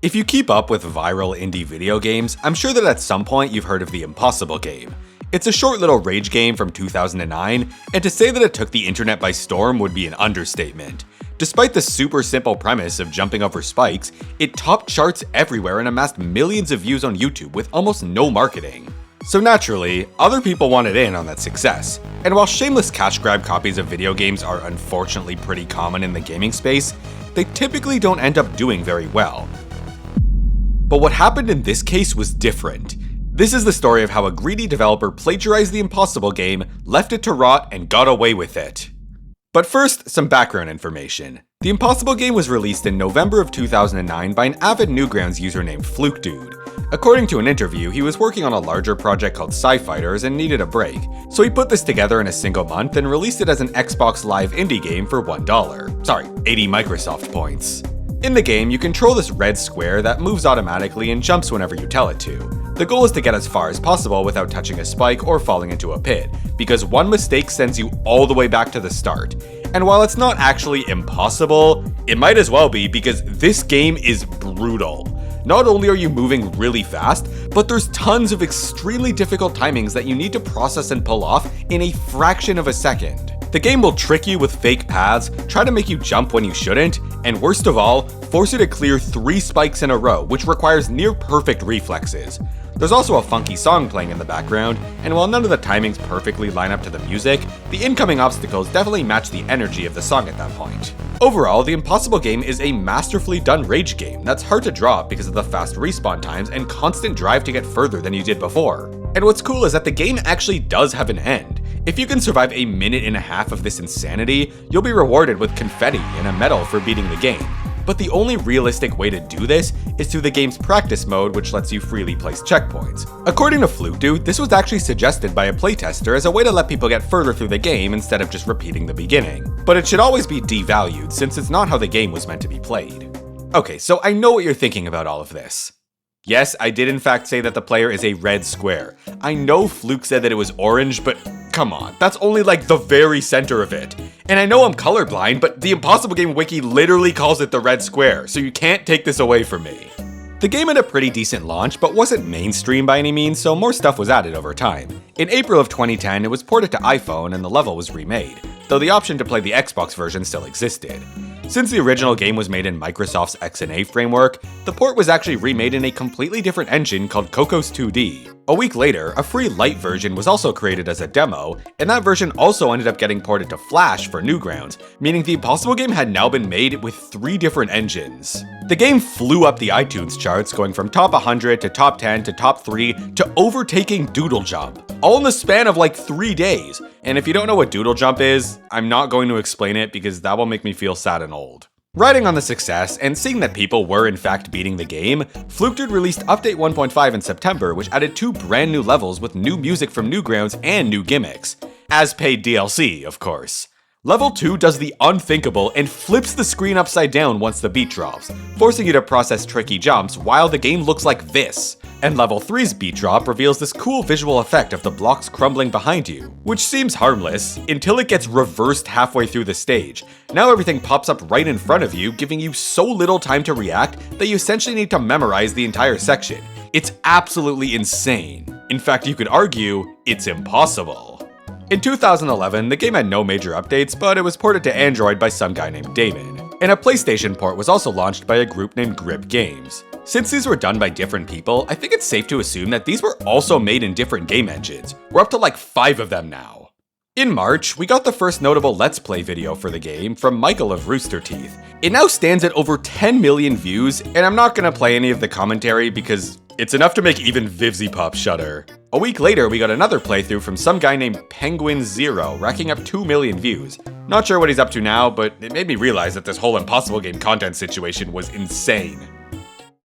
If you keep up with viral indie video games, I'm sure that at some point you've heard of the Impossible game. It's a short little rage game from 2009, and to say that it took the internet by storm would be an understatement. Despite the super simple premise of jumping over spikes, it topped charts everywhere and amassed millions of views on YouTube with almost no marketing. So naturally, other people wanted in on that success. And while shameless cash grab copies of video games are unfortunately pretty common in the gaming space, they typically don't end up doing very well. But what happened in this case was different. This is the story of how a greedy developer plagiarized the Impossible game, left it to rot, and got away with it. But first, some background information. The Impossible game was released in November of 2009 by an avid Newgrounds user named FlukeDude. According to an interview, he was working on a larger project called Sci-Fighters and needed a break, so he put this together in a single month and released it as an Xbox Live indie game for $1. Sorry, 80 Microsoft points. In the game, you control this red square that moves automatically and jumps whenever you tell it to. The goal is to get as far as possible without touching a spike or falling into a pit, because one mistake sends you all the way back to the start. And while it's not actually impossible, it might as well be because this game is brutal. Not only are you moving really fast, but there's tons of extremely difficult timings that you need to process and pull off in a fraction of a second. The game will trick you with fake paths, try to make you jump when you shouldn't, and worst of all, force you to clear 3 spikes in a row, which requires near perfect reflexes. There's also a funky song playing in the background, and while none of the timings perfectly line up to the music, the incoming obstacles definitely match the energy of the song at that point. Overall, the Impossible game is a masterfully done rage game that's hard to drop because of the fast respawn times and constant drive to get further than you did before. And what's cool is that the game actually does have an end. If you can survive a minute and a half of this insanity, you'll be rewarded with confetti and a medal for beating the game. But the only realistic way to do this is through the game's practice mode, which lets you freely place checkpoints. According to FlukeDude, this was actually suggested by a playtester as a way to let people get further through the game instead of just repeating the beginning. But it should always be devalued since it's not how the game was meant to be played. Okay, so I know what you're thinking about all of this. Yes, I did in fact say that the player is a red square. I know Fluke said that it was orange, but come on, that's only like the very center of it. And I know I'm colorblind, but the Impossible Game Wiki literally calls it the red square, so you can't take this away from me. The game had a pretty decent launch, but wasn't mainstream by any means, so more stuff was added over time. In April of 2010, it was ported to iPhone and the level was remade, though the option to play the Xbox version still existed. Since the original game was made in Microsoft's XNA framework, the port was actually remade in a completely different engine called Cocos 2D. A week later, a free light version was also created as a demo, and that version also ended up getting ported to Flash for Newgrounds, meaning the Impossible game had now been made with 3 different engines. The game flew up the iTunes charts, going from top 100 to top 10 to top 3 to overtaking Doodle Jump, all in the span of like 3 days. And if you don't know what Doodle Jump is, I'm not going to explain it because that will make me feel sad and old. Riding on the success, and seeing that people were in fact beating the game, FlukeDude released Update 1.5 in September, which added 2 brand new levels with new music from Newgrounds and new gimmicks. As paid DLC, of course. Level 2 does the unthinkable and flips the screen upside down once the beat drops, forcing you to process tricky jumps while the game looks like this. And Level 3's beat drop reveals this cool visual effect of the blocks crumbling behind you, which seems harmless until it gets reversed halfway through the stage. Now everything pops up right in front of you, giving you so little time to react that you essentially need to memorize the entire section. It's absolutely insane. In fact, you could argue it's impossible. In 2011, the game had no major updates, but it was ported to Android by some guy named Damon. And a PlayStation port was also launched by a group named Grip Games. Since these were done by different people, I think it's safe to assume that these were also made in different game engines. We're up to like 5 of them now. In March, we got the first notable Let's Play video for the game from Michael of Rooster Teeth. It now stands at over 10 million views, and I'm not gonna play any of the commentary because it's enough to make even VivziePop shudder. A week later, we got another playthrough from some guy named Penguin Zero, racking up 2 million views. Not sure what he's up to now, but it made me realize that this whole Impossible Game content situation was insane.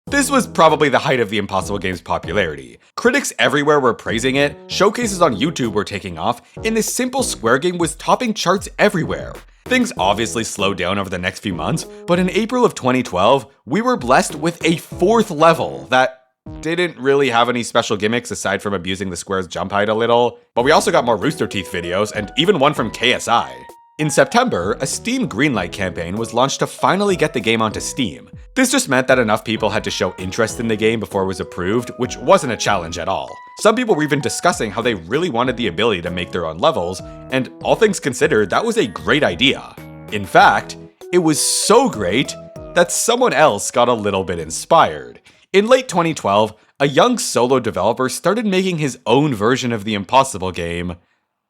This was probably the height of the Impossible game's popularity. Critics everywhere were praising it, showcases on YouTube were taking off, and this simple square game was topping charts everywhere. Things obviously slowed down over the next few months, but in April of 2012, we were blessed with a 4th level that didn't really have any special gimmicks aside from abusing the square's jump height a little, but we also got more Rooster Teeth videos and even one from KSI. In September, a Steam Greenlight campaign was launched to finally get the game onto Steam. This just meant that enough people had to show interest in the game before it was approved, which wasn't a challenge at all. Some people were even discussing how they really wanted the ability to make their own levels, and all things considered, that was a great idea. In fact, it was so great that someone else got a little bit inspired. In late 2012, a young solo developer started making his own version of the Impossible game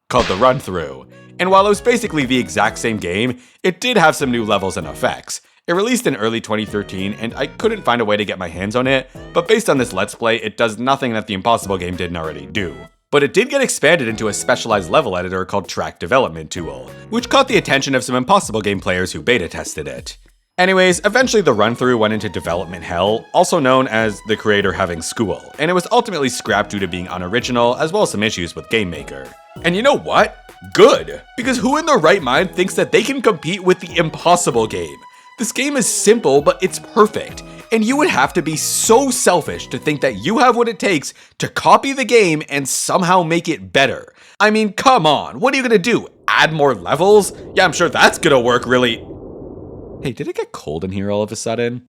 called The Run-Through. And while it was basically the exact same game, it did have some new levels and effects. It released in early 2013, and I couldn't find a way to get my hands on it, but based on this Let's Play, it does nothing that the Impossible game didn't already do. But it did get expanded into a specialized level editor called Track Development Tool, which caught the attention of some Impossible game players who beta tested it. Anyways, eventually the run-through went into development hell, also known as the creator having school, and it was ultimately scrapped due to being unoriginal, as well as some issues with GameMaker. And you know what? Good! Because who in their right mind thinks that they can compete with the Impossible game? This game is simple, but it's perfect, and you would have to be so selfish to think that you have what it takes to copy the game and somehow make it better. I mean, come on, what are you gonna do? Add more levels? Yeah, I'm sure that's gonna work really... Hey, did it get cold in here all of a sudden?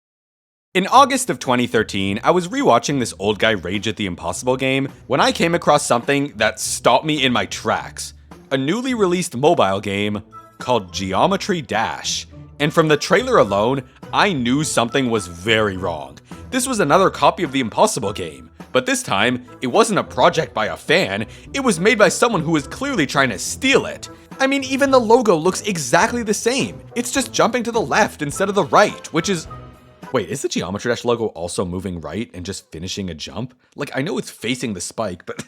In August of 2013, I was rewatching this old guy rage at the Impossible game when I came across something that stopped me in my tracks. A newly released mobile game called Geometry Dash. And from the trailer alone, I knew something was very wrong. This was another copy of the Impossible game, but this time, it wasn't a project by a fan, it was made by someone who was clearly trying to steal it. I mean, even the logo looks exactly the same. It's just jumping to the left instead of the right, which is... Wait, is the Geometry Dash logo also moving right and just finishing a jump? Like, I know it's facing the spike, but...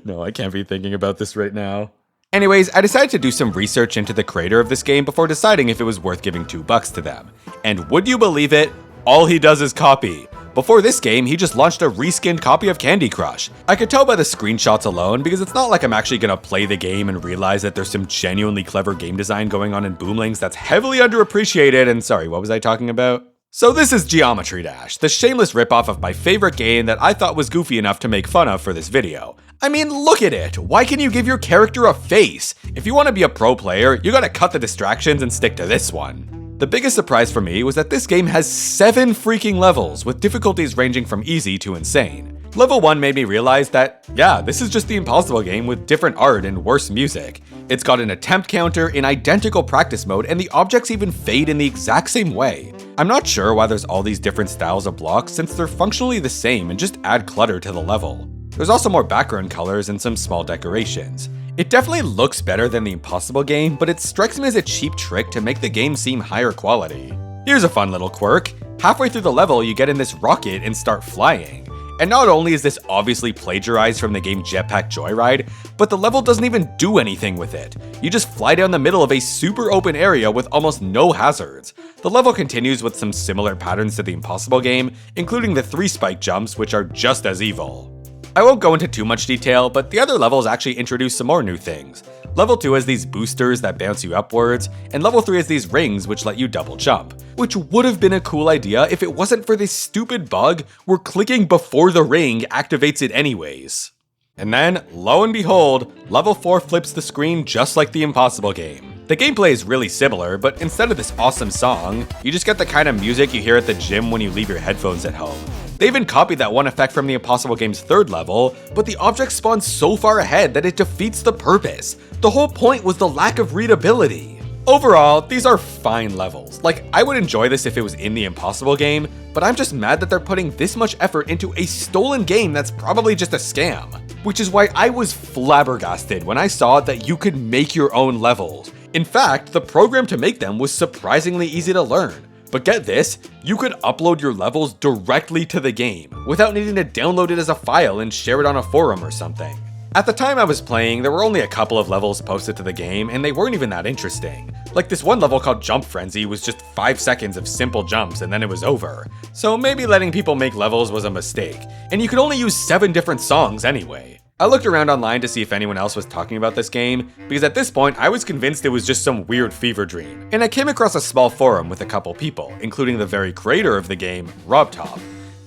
No, I can't be thinking about this right now. Anyways, I decided to do some research into the creator of this game before deciding if it was worth giving $2 to them. And would you believe it? All he does is copy. Before this game, he just launched a reskinned copy of Candy Crush. I could tell by the screenshots alone because it's not like I'm actually gonna play the game and realize that there's some genuinely clever game design going on in Boomlings that's heavily underappreciated and sorry, what was I talking about? So this is Geometry Dash, the shameless ripoff of my favorite game that I thought was goofy enough to make fun of for this video. I mean, look at it! Why can you give your character a face? If you want to be a pro player, you gotta cut the distractions and stick to this one. The biggest surprise for me was that this game has 7 freaking levels, with difficulties ranging from easy to insane. Level 1 made me realize that, yeah, this is just the Impossible game with different art and worse music. It's got an attempt counter in identical practice mode, and the objects even fade in the exact same way. I'm not sure why there's all these different styles of blocks since they're functionally the same and just add clutter to the level. There's also more background colors and some small decorations. It definitely looks better than the Impossible game, but it strikes me as a cheap trick to make the game seem higher quality. Here's a fun little quirk. Halfway through the level, you get in this rocket and start flying. And not only is this obviously plagiarized from the game Jetpack Joyride, but the level doesn't even do anything with it. You just fly down the middle of a super open area with almost no hazards. The level continues with some similar patterns to the Impossible game, including the 3 spike jumps, which are just as evil. I won't go into too much detail, but the other levels actually introduce some more new things. Level 2 has these boosters that bounce you upwards, and level 3 has these rings which let you double jump, which would have been a cool idea if it wasn't for this stupid bug where clicking before the ring activates it anyways. And then, lo and behold, level 4 flips the screen just like the Impossible game. The gameplay is really similar, but instead of this awesome song, you just get the kind of music you hear at the gym when you leave your headphones at home. They even copied that one effect from the Impossible game's 3rd level, but the object spawns so far ahead that it defeats the purpose. The whole point was the lack of readability. Overall, these are fine levels. Like, I would enjoy this if it was in the Impossible game, but I'm just mad that they're putting this much effort into a stolen game that's probably just a scam. Which is why I was flabbergasted when I saw that you could make your own levels. In fact, the program to make them was surprisingly easy to learn. But get this, you could upload your levels directly to the game, without needing to download it as a file and share it on a forum or something. At the time I was playing, there were only a couple of levels posted to the game, and they weren't even that interesting. Like this one level called Jump Frenzy was just 5 seconds of simple jumps and then it was over. So maybe letting people make levels was a mistake, and you could only use 7 different songs anyway. I looked around online to see if anyone else was talking about this game, because at this point I was convinced it was just some weird fever dream. And I came across a small forum with a couple people, including the very creator of the game, RobTop.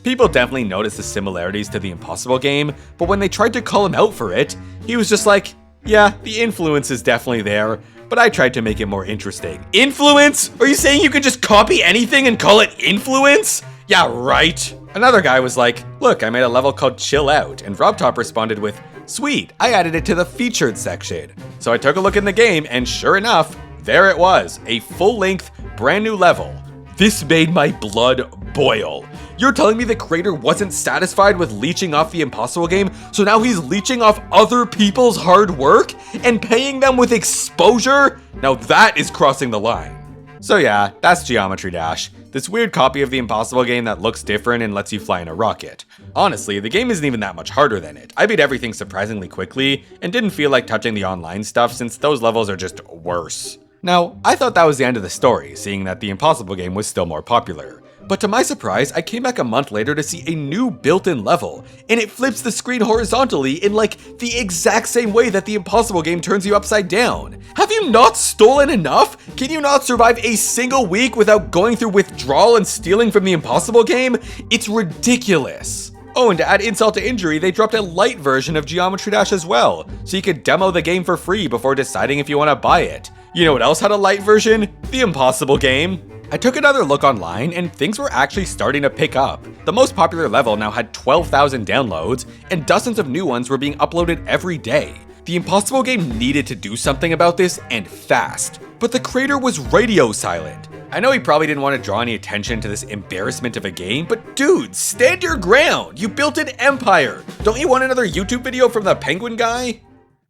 People definitely noticed the similarities to the Impossible game, but when they tried to call him out for it, he was just like, yeah, the influence is definitely there, but I tried to make it more interesting. Influence? Are you saying you could just copy anything and call it influence? Yeah, right. Another guy was like, look, I made a level called Chill Out, and RobTop responded with, sweet, I added it to the featured section. So I took a look in the game, and sure enough, there it was, a full-length, brand new level. This made my blood boil. You're telling me the creator wasn't satisfied with leeching off the Impossible game, so now he's leeching off other people's hard work and paying them with exposure? Now that is crossing the line. So yeah, that's Geometry Dash. This weird copy of the Impossible game that looks different and lets you fly in a rocket. Honestly, the game isn't even that much harder than it. I beat everything surprisingly quickly and didn't feel like touching the online stuff since those levels are just worse. Now, I thought that was the end of the story, seeing that the Impossible game was still more popular. But to my surprise, I came back a month later to see a new built-in level, and it flips the screen horizontally in like the exact same way that the Impossible game turns you upside down. Have you not stolen enough? Can you not survive a single week without going through withdrawal and stealing from the Impossible game? It's ridiculous. Oh, and to add insult to injury, they dropped a light version of Geometry Dash as well, so you could demo the game for free before deciding if you want to buy it. You know what else had a light version? The Impossible game. I took another look online and things were actually starting to pick up. The most popular level now had 12,000 downloads and dozens of new ones were being uploaded every day. The Impossible game needed to do something about this and fast, but the creator was radio silent. I know he probably didn't want to draw any attention to this embarrassment of a game, but dude, stand your ground! You built an empire! Don't you want another YouTube video from the Penguin guy?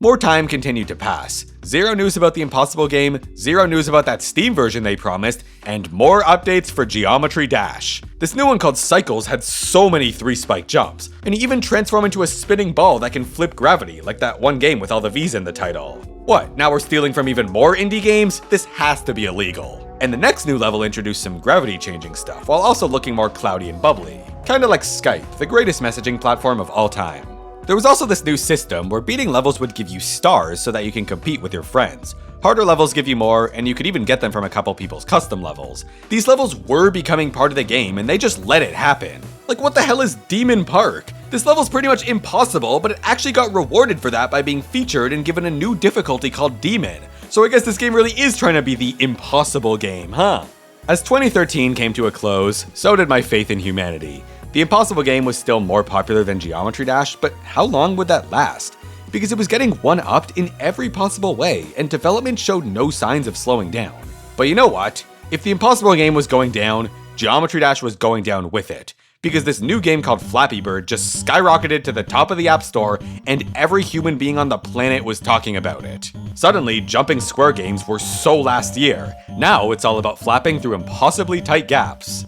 More time continued to pass. Zero news about the Impossible game, zero news about that Steam version they promised, and more updates for Geometry Dash. This new one called Cycles had so many 3-spike jumps, and he even transformed into a spinning ball that can flip gravity, like that one game with all the V's in the title. What, now we're stealing from even more indie games? This has to be illegal. And the next new level introduced some gravity changing stuff, while also looking more cloudy and bubbly. Kinda like Skype, the greatest messaging platform of all time. There was also this new system where beating levels would give you stars so that you can compete with your friends. Harder levels give you more, and you could even get them from a couple people's custom levels. These levels were becoming part of the game, and they just let it happen. Like, what the hell is Demon Park? This level's pretty much impossible, but it actually got rewarded for that by being featured and given a new difficulty called Demon. So I guess this game really is trying to be the impossible game, huh? As 2013 came to a close, so did my faith in humanity. The Impossible game was still more popular than Geometry Dash, but how long would that last? Because it was getting one-upped in every possible way, and development showed no signs of slowing down. But you know what? If the Impossible game was going down, Geometry Dash was going down with it. Because this new game called Flappy Bird just skyrocketed to the top of the App Store, and every human being on the planet was talking about it. Suddenly, jumping square games were so last year. Now it's all about flapping through impossibly tight gaps.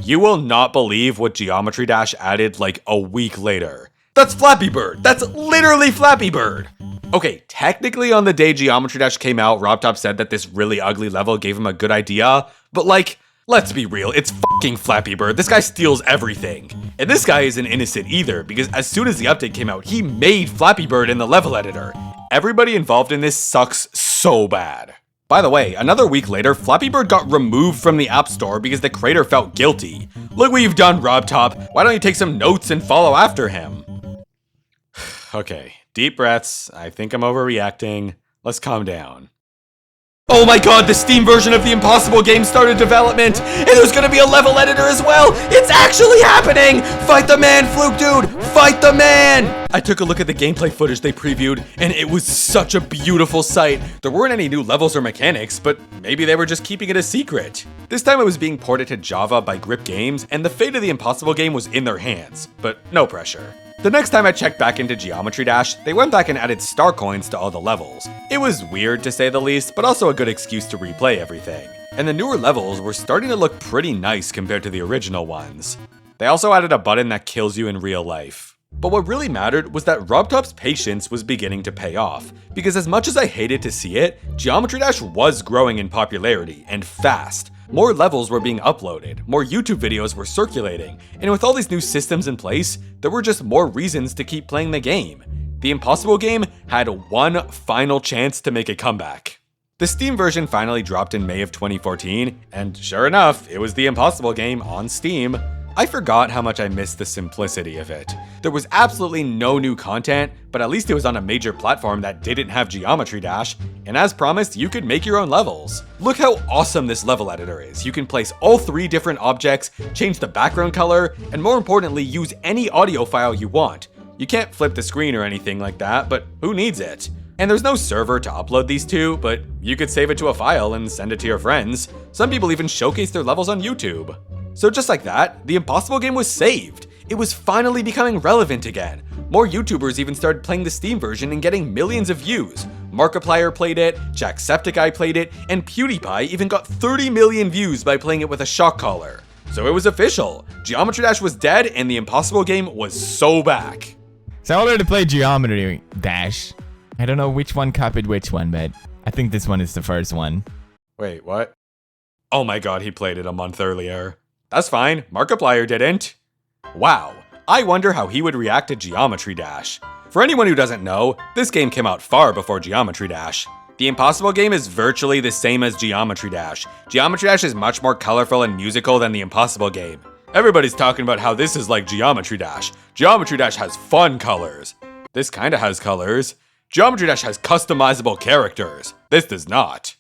You will not believe what Geometry Dash added like a week later. That's Flappy Bird! That's literally Flappy Bird! Okay, technically on the day Geometry Dash came out, RobTop said that this really ugly level gave him a good idea, but like, let's be real, it's fucking Flappy Bird. This guy steals everything. And this guy isn't innocent either, because as soon as the update came out, he made Flappy Bird in the level editor. Everybody involved in this sucks so bad. By the way, another week later, Flappy Bird got removed from the App Store because the creator felt guilty. Look what you've done, RobTop. Why don't you take some notes and follow after him? Okay, deep breaths. I think I'm overreacting. Let's calm down. Oh my god, the Steam version of the Impossible game started development, and there's gonna be a level editor as well! It's actually happening! Fight the man, Fluke Dude! Fight the man! I took a look at the gameplay footage they previewed, and it was such a beautiful sight. There weren't any new levels or mechanics, but maybe they were just keeping it a secret. This time it was being ported to Java by Grip Games, and the fate of the Impossible game was in their hands, but no pressure. The next time I checked back into Geometry Dash, they went back and added star coins to all the levels. It was weird to say the least, but also a good excuse to replay everything. And the newer levels were starting to look pretty nice compared to the original ones. They also added a button that kills you in real life. But what really mattered was that RobTop's patience was beginning to pay off, because as much as I hated to see it, Geometry Dash was growing in popularity, and fast. More levels were being uploaded, more YouTube videos were circulating, and with all these new systems in place, there were just more reasons to keep playing the game. The Impossible game had one final chance to make a comeback. The Steam version finally dropped in May of 2014, and sure enough, it was the Impossible game on Steam. I forgot how much I missed the simplicity of it. There was absolutely no new content, but at least it was on a major platform that didn't have Geometry Dash, and as promised, you could make your own levels. Look how awesome this level editor is. You can place all 3 different objects, change the background color, and more importantly, use any audio file you want. You can't flip the screen or anything like that, but who needs it? And there's no server to upload these to, but you could save it to a file and send it to your friends. Some people even showcase their levels on YouTube. So just like that, the Impossible game was saved. It was finally becoming relevant again. More YouTubers even started playing the Steam version and getting millions of views. Markiplier played it, Jacksepticeye played it, and PewDiePie even got 30 million views by playing it with a shock collar. So it was official. Geometry Dash was dead and the Impossible game was so back. So I already played Geometry Dash. I don't know which one copied which one, but I think this one is the first one. Wait, what? Oh my god, he played it a month earlier. That's fine, Markiplier didn't. Wow, I wonder how he would react to Geometry Dash. For anyone who doesn't know, this game came out far before Geometry Dash. The Impossible game is virtually the same as Geometry Dash. Geometry Dash is much more colorful and musical than the Impossible game. Everybody's talking about how this is like Geometry Dash. Geometry Dash has fun colors. This kinda has colors. Geometry Dash has customizable characters. This does not.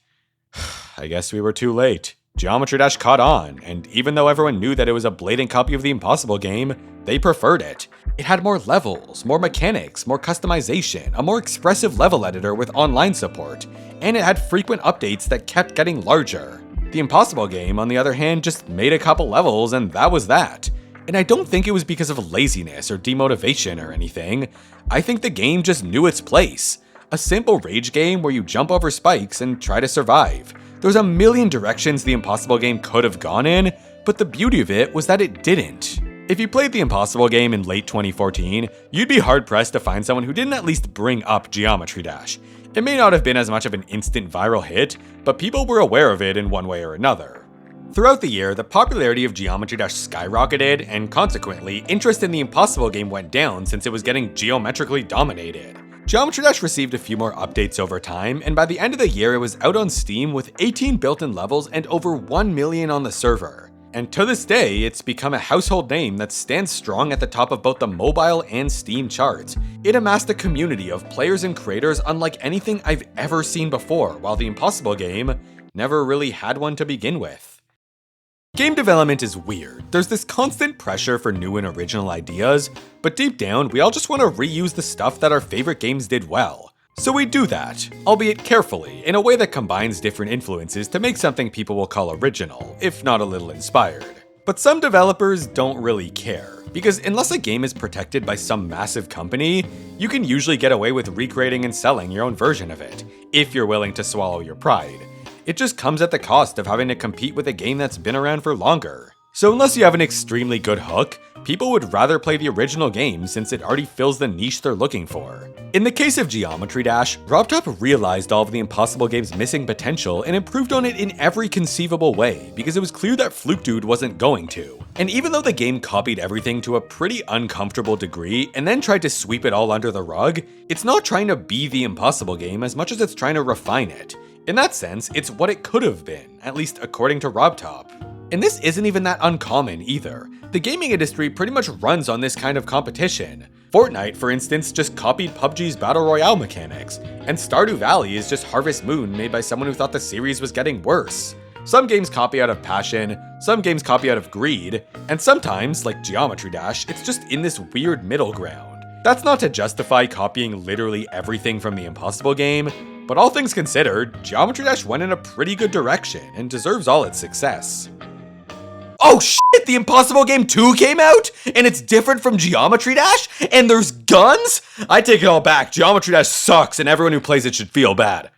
I guess we were too late. Geometry Dash caught on, and even though everyone knew that it was a blatant copy of the Impossible game, they preferred it. It had more levels, more mechanics, more customization, a more expressive level editor with online support, and it had frequent updates that kept getting larger. The Impossible game, on the other hand, just made a couple levels and that was that. And I don't think it was because of laziness or demotivation or anything. I think the game just knew its place. A simple rage game where you jump over spikes and try to survive. There's a million directions the Impossible game could have gone in, but the beauty of it was that it didn't. If you played the Impossible game in late 2014, you'd be hard-pressed to find someone who didn't at least bring up Geometry Dash. It may not have been as much of an instant viral hit, but people were aware of it in one way or another. Throughout the year, the popularity of Geometry Dash skyrocketed, and consequently, interest in the Impossible game went down since it was getting geometrically dominated. Geometry Dash received a few more updates over time, and by the end of the year it was out on Steam with 18 built-in levels and over 1 million on the server. And to this day, it's become a household name that stands strong at the top of both the mobile and Steam charts. It amassed a community of players and creators unlike anything I've ever seen before, while the Impossible game never really had one to begin with. Game development is weird. There's this constant pressure for new and original ideas, but deep down, we all just want to reuse the stuff that our favorite games did well. So we do that, albeit carefully, in a way that combines different influences to make something people will call original, if not a little inspired. But some developers don't really care, because unless a game is protected by some massive company, you can usually get away with recreating and selling your own version of it, if you're willing to swallow your pride. It just comes at the cost of having to compete with a game that's been around for longer. So unless you have an extremely good hook, people would rather play the original game since it already fills the niche they're looking for. In the case of Geometry Dash, RobTop realized all of the Impossible game's missing potential and improved on it in every conceivable way, because it was clear that Fluke Dude wasn't going to. And even though the game copied everything to a pretty uncomfortable degree and then tried to sweep it all under the rug, it's not trying to be the Impossible game as much as it's trying to refine it. In that sense, it's what it could have been, at least according to RobTop. And this isn't even that uncommon either. The gaming industry pretty much runs on this kind of competition. Fortnite, for instance, just copied PUBG's Battle Royale mechanics, and Stardew Valley is just Harvest Moon made by someone who thought the series was getting worse. Some games copy out of passion, some games copy out of greed, and sometimes, like Geometry Dash, it's just in this weird middle ground. That's not to justify copying literally everything from the Impossible game, but all things considered, Geometry Dash went in a pretty good direction and deserves all its success. Oh shit, the Impossible Game 2 came out? And it's different from Geometry Dash? And there's guns? I take it all back, Geometry Dash sucks and everyone who plays it should feel bad.